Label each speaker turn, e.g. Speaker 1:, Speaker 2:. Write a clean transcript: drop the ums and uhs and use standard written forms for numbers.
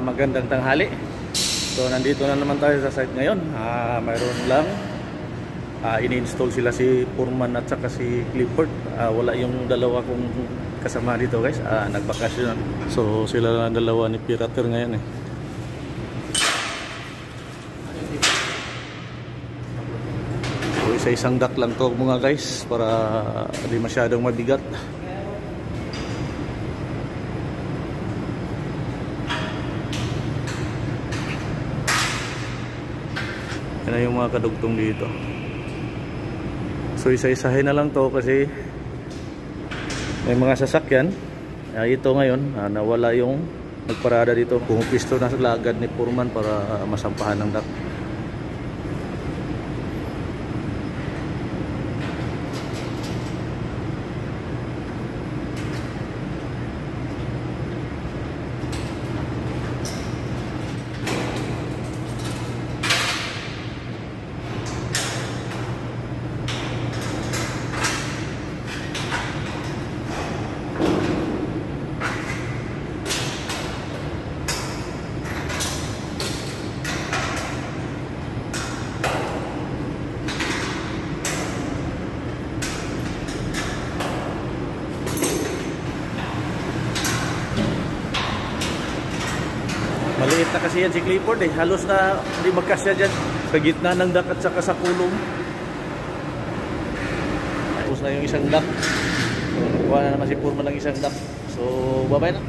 Speaker 1: Magandang tanghali. So nandito na naman tayo sa site ngayon. Mayroon lang ini-install sila si Foreman at saka si Clifford. Wala yung dalawa kong kasama dito guys. Nagbakasyon. So sila lang dalawa ni Pirater ngayon eh. So isa-isang duct lang to mga guys para hindi masyadong mabigat. Yan na yung mga kadugtong dito. So isa-isahin na lang to kasi may mga sasakyan. Ito ngayon nawala yung nagparada dito. Pumipisto na sa lagad ni Foreman para masampahan ng duct. Maliit na kasi yan si Clifford eh. Halos na hindi magkasya dyan sa gitna ng duct at saka sa kulong. Tapos na yung isang duct. So, nakuha na naman si Foreman ng isang duct. So, babay na.